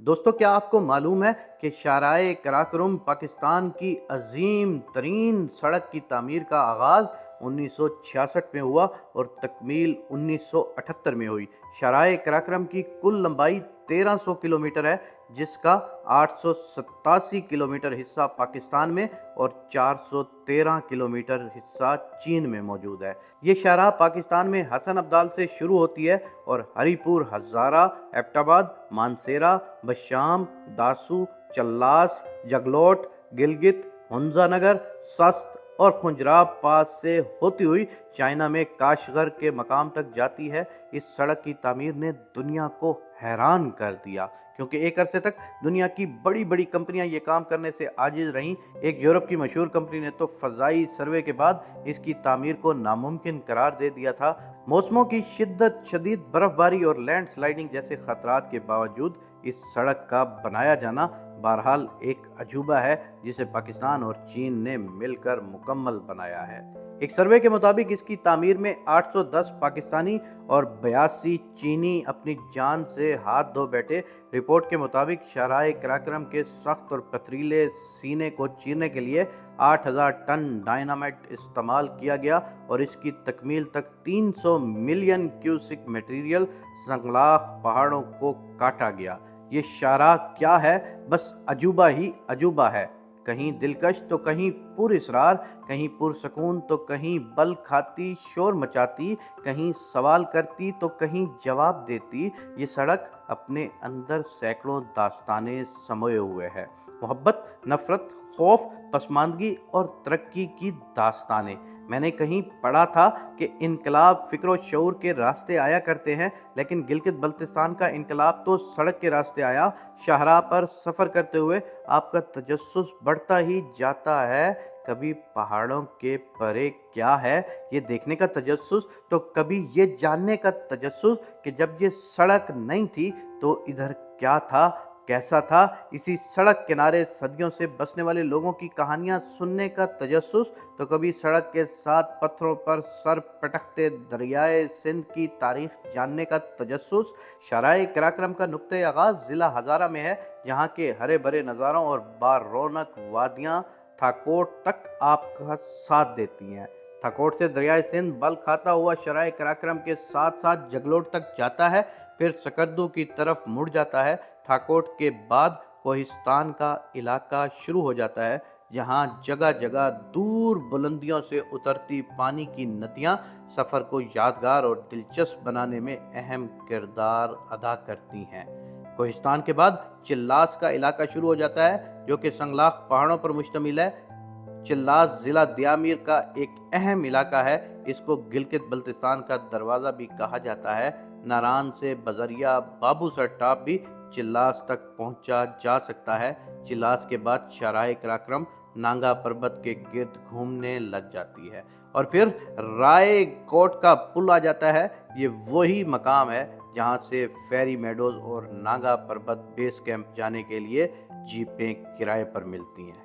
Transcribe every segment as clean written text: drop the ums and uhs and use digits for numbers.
دوستو، کیا آپ کو معلوم ہے کہ شاہراہ قراقرم پاکستان کی عظیم ترین سڑک کی تعمیر کا آغاز 1966 میں ہوا اور تکمیل 1978 میں ہوئی۔ شاہراہ قراقرم کی کل لمبائی 1300 کلومیٹر ہے، جس کا 887 کلومیٹر حصہ پاکستان میں اور 413 کلومیٹر حصہ چین میں موجود ہے۔ یہ شاہراہ پاکستان میں حسن ابدال سے شروع ہوتی ہے اور ہری پور، ہزارہ، ایبٹ آباد، مانسیرہ، بشام، داسو، چلاس، جگلوٹ، گلگت، ہنزا نگر، سست اور خنجراب پاس سے ہوتی ہوئی چائنا میں کاشغر کے مقام تک جاتی ہے۔ اس سڑک کی تعمیر نے دنیا کو حیران کر دیا، کیونکہ ایک عرصے تک دنیا کی بڑی بڑی کمپنیاں یہ کام کرنے سے عاجز رہیں۔ ایک یورپ کی مشہور کمپنی نے تو فضائی سروے کے بعد اس کی تعمیر کو ناممکن قرار دے دیا تھا۔ موسموں کی شدت، شدید برف باری اور لینڈ سلائیڈنگ جیسے خطرات کے باوجود اس سڑک کا بنایا جانا بہرحال ایک عجوبہ ہے، جسے پاکستان اور چین نے مل کر مکمل بنایا ہے۔ ایک سروے کے مطابق اس کی تعمیر میں 810 پاکستانی اور 82 چینی اپنی جان سے ہاتھ دھو بیٹھے۔ رپورٹ کے مطابق شاہراہ قراقرم کے سخت اور پتھریلے سینے کو چیرنے کے لیے 8000 ٹن ڈائنامائٹ استعمال کیا گیا اور اس کی تکمیل تک 300 ملین کیوسک میٹیریل سنگلاخ پہاڑوں کو کاٹا گیا۔ یہ شاہراہ کیا ہے؟ بس عجوبہ ہی عجوبہ ہے، کہیں دلکش تو کہیں پر اسرار، کہیں پرسکون تو کہیں بل کھاتی، شور مچاتی، کہیں سوال کرتی تو کہیں جواب دیتی۔ یہ سڑک اپنے اندر سینکڑوں داستانیں سموئے ہوئے ہے، محبت، نفرت، خوف، پسماندگی اور ترقی کی داستانیں۔ میں نے کہیں پڑھا تھا کہ انقلاب فکر و شعور کے راستے آیا کرتے ہیں، لیکن گلگت بلتستان کا انقلاب تو سڑک کے راستے آیا۔ شاہراہ پر سفر کرتے ہوئے آپ کا تجسس بڑھتا ہی جاتا ہے، کبھی پہاڑوں کے پرے کیا ہے یہ دیکھنے کا تجسس، تو کبھی یہ جاننے کا تجسس کہ جب یہ سڑک نہیں تھی تو ادھر کیا تھا، کیسا تھا۔ اسی سڑک کنارے صدیوں سے بسنے والے لوگوں کی کہانیاں سننے کا تجسس، تو کبھی سڑک کے ساتھ پتھروں پر سر پٹکتے دریائے سندھ کی تاریخ جاننے کا تجسس۔ شاہراہ قراقرم کا نقطۂ آغاز ضلع ہزارہ میں ہے، جہاں کے ہرے بھرے نظاروں اور بارونق وادیاں تھاکوٹ تک آپ کا ساتھ دیتی ہیں۔ تھاکوٹ سے دریائے سندھ بل کھاتا ہوا شاہراہ قراقرم کے ساتھ ساتھ جگلوٹ تک جاتا ہے، پھر سکردو کی طرف مڑ جاتا ہے۔ تھاکوٹ کے بعد کوہستان کا علاقہ شروع ہو جاتا ہے، جہاں جگہ جگہ دور بلندیوں سے اترتی پانی کی ندیاں سفر کو یادگار اور دلچسپ بنانے میں اہم کردار ادا کرتی ہیں۔ کوہستان کے بعد چلاس کا علاقہ شروع ہو جاتا ہے، جو کہ سنگلاخ پہاڑوں پر مشتمل ہے۔ چلاس ضلع دیامیر کا ایک اہم علاقہ ہے، اس کو گلگت بلتستان کا دروازہ بھی کہا جاتا ہے۔ ناران سے بذریعہ بابو سر ٹاپ بھی چلاس تک پہنچا جا سکتا ہے۔ چلاس کے بعد شاہراہ قراقرم نانگا پربت کے گرد گھومنے لگ جاتی ہے اور پھر رائے کوٹ کا پل آ جاتا ہے۔ یہ وہی مقام ہے جہاں سے فیری میڈوز اور نانگا پربت بیس کیمپ جانے کے لیے جیپیں کرائے پر ملتی ہیں۔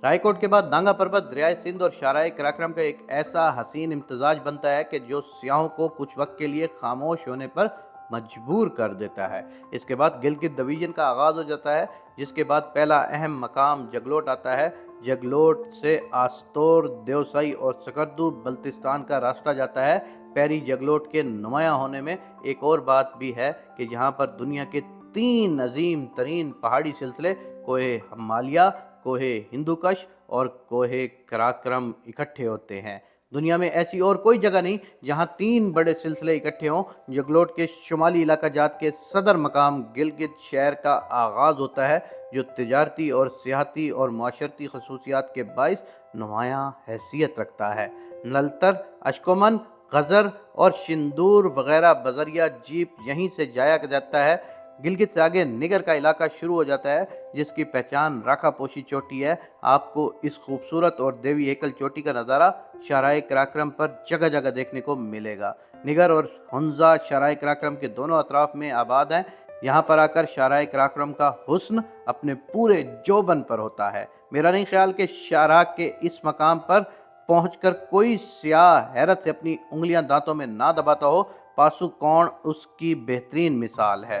رائے کوٹ کے بعد نانگا پربت دریائے سندھ اور شاہراہ قراقرم کا ایک ایسا حسین امتزاج بنتا ہے کہ جو سیاحوں کو کچھ وقت کے لیے خاموش ہونے پر مجبور کر دیتا ہے۔ اس کے بعد گلگت ڈویژن کا آغاز ہو جاتا ہے، جس کے بعد پہلا اہم مقام جگلوٹ آتا ہے۔ جگلوٹ سے آستور، دیوسائی اور سکردو بلتستان کا راستہ جاتا ہے۔ پیری جگلوٹ کے نمایاں ہونے میں ایک اور بات بھی ہے کہ یہاں پر دنیا کے 3 عظیم ترین پہاڑی سلسلے کوہ ہمالیہ، کوہ ہندوکش اور کوہ قراقرم اکٹھے ہوتے ہیں۔ دنیا میں ایسی اور کوئی جگہ نہیں جہاں 3 بڑے سلسلے اکٹھے ہوں۔ جگلوٹ کے شمالی علاقہ جات کے صدر مقام گلگت شہر کا آغاز ہوتا ہے، جو تجارتی اور سیاحتی اور معاشرتی خصوصیات کے باعث نمایاں حیثیت رکھتا ہے۔ نلتر، اشکومن، غزر اور شندور وغیرہ بذریعہ جیپ یہیں سے جایا جاتا ہے۔ گلگت سے آگے نگر کا علاقہ شروع ہو جاتا ہے، جس کی پہچان راکھا پوشی چوٹی ہے۔ آپ کو اس خوبصورت اور دیوی ہیکل چوٹی کا نظارہ شاہراہ قراقرم پر جگہ جگہ دیکھنے کو ملے گا۔ نگر اور ہنزا شاہراہ قراقرم کے دونوں اطراف میں آباد ہیں۔ یہاں پر آ کر شاہراہ قراقرم کا حسن اپنے پورے جوبن پر ہوتا ہے۔ میرا نہیں خیال کہ شاہراہ کے اس مقام پر پہنچ کر کوئی سیاح حیرت سے اپنی انگلیاں دانتوں میں نہ دباتا ہو۔ پاسو کون اس کی بہترین مثال ہے۔